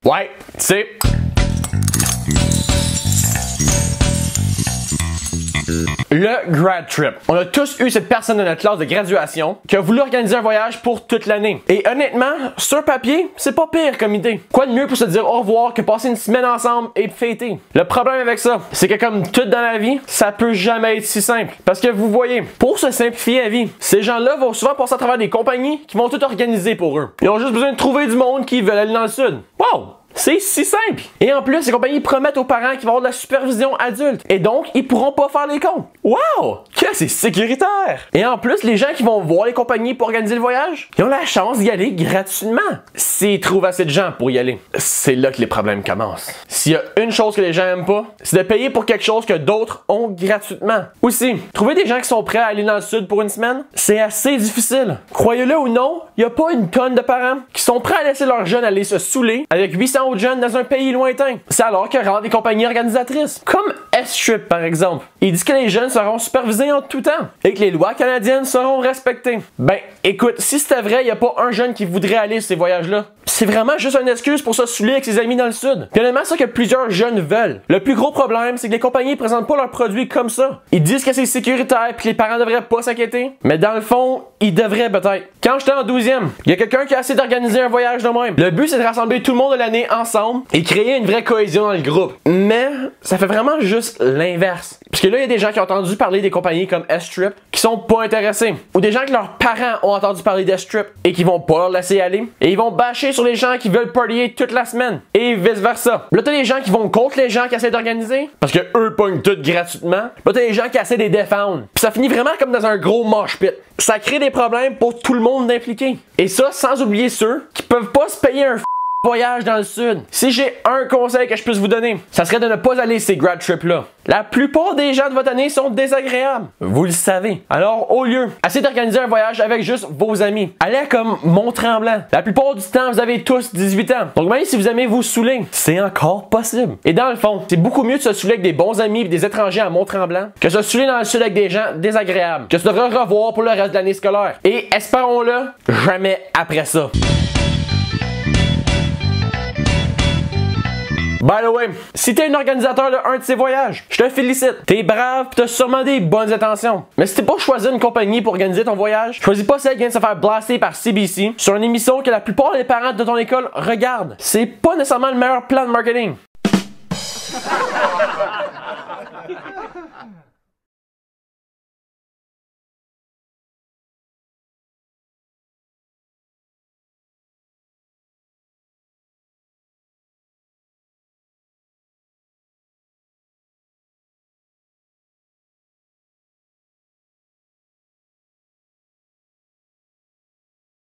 Ouais, c'est... Le grad trip. On a tous eu cette personne de notre classe de graduation qui a voulu organiser un voyage pour toute l'année. Et honnêtement, sur papier, c'est pas pire comme idée. Quoi de mieux pour se dire au revoir que passer une semaine ensemble et fêter? Le problème avec ça, c'est que comme tout dans la vie, ça peut jamais être si simple. Parce que vous voyez, pour se simplifier la vie, ces gens-là vont souvent passer à travers des compagnies qui vont tout organiser pour eux. Ils ont juste besoin de trouver du monde qui veulent aller dans le sud. Wow! C'est si simple! Et en plus, les compagnies promettent aux parents qu'ils vont avoir de la supervision adulte. Et donc, ils pourront pas faire les comptes. Wow! Que c'est sécuritaire! Et en plus, les gens qui vont voir les compagnies pour organiser le voyage, ils ont la chance d'y aller gratuitement. S'ils trouvent assez de gens pour y aller. C'est là que les problèmes commencent. S'il y a une chose que les gens aiment pas, c'est de payer pour quelque chose que d'autres ont gratuitement. Aussi, trouver des gens qui sont prêts à aller dans le sud pour une semaine, c'est assez difficile. Croyez-le ou non, il n'y a pas une tonne de parents qui sont prêts à laisser leurs jeunes aller se saouler avec 800 autres jeunes dans un pays lointain. C'est alors que rentrent des compagnies organisatrices, comme S-Trip par exemple. Ils disent que les jeunes seront supervisés en tout temps et que les lois canadiennes seront respectées. Ben, écoute, si c'était vrai, il n'y a pas un jeune qui voudrait aller sur ces voyages-là. C'est vraiment juste une excuse pour se saouler avec ses amis dans le sud. Puis honnêtement, c'est ça que plusieurs jeunes veulent. Le plus gros problème, c'est que les compagnies présentent pas leurs produits comme ça. Ils disent que c'est sécuritaire puis que les parents devraient pas s'inquiéter. Mais dans le fond, ils devraient peut-être. Quand j'étais en 12e, il y a quelqu'un qui a essayé d'organiser un voyage de même. Le but, c'est de rassembler tout le monde de l'année ensemble et créer une vraie cohésion dans le groupe. Mais ça fait vraiment juste l'inverse. Parce que là, il y a des gens qui ont entendu parler des compagnies comme S-Trip qui sont pas intéressés. Ou des gens que leurs parents ont entendu parler d'S-Trip et qui vont pas leur laisser aller. Et ils vont bâcher sur les gens qui veulent partyer toute la semaine. Et vice versa. Là, t'as les gens qui vont contre les gens qui essaient d'organiser. Parce que eux pognent tout gratuitement. Là, t'as les gens qui essaient de les défendre. Puis ça finit vraiment comme dans un gros mosh pit. Ça crée des problèmes pour tout le monde impliqué. Et ça, sans oublier ceux qui peuvent pas se payer un voyage dans le sud. Si j'ai un conseil que je puisse vous donner, ça serait de ne pas aller ces grad trips là. La plupart des gens de votre année sont désagréables. Vous le savez. Alors, au lieu, essayez d'organiser un voyage avec juste vos amis. Allez à comme Mont-Tremblant. La plupart du temps, vous avez tous 18 ans. Donc même si vous aimez vous saouler, c'est encore possible. Et dans le fond, c'est beaucoup mieux de se saouler avec des bons amis et des étrangers à Mont-Tremblant que de se saouler dans le sud avec des gens désagréables que tu devrais revoir pour le reste de l'année scolaire. Et espérons-le, jamais après ça. By the way, si t'es un organisateur de un de ces voyages, je te félicite. T'es brave pis t'as sûrement des bonnes intentions. Mais si t'es pas choisi une compagnie pour organiser ton voyage, choisis pas celle qui vient de se faire blaster par CBC sur une émission que la plupart des parents de ton école regardent. C'est pas nécessairement le meilleur plan de marketing.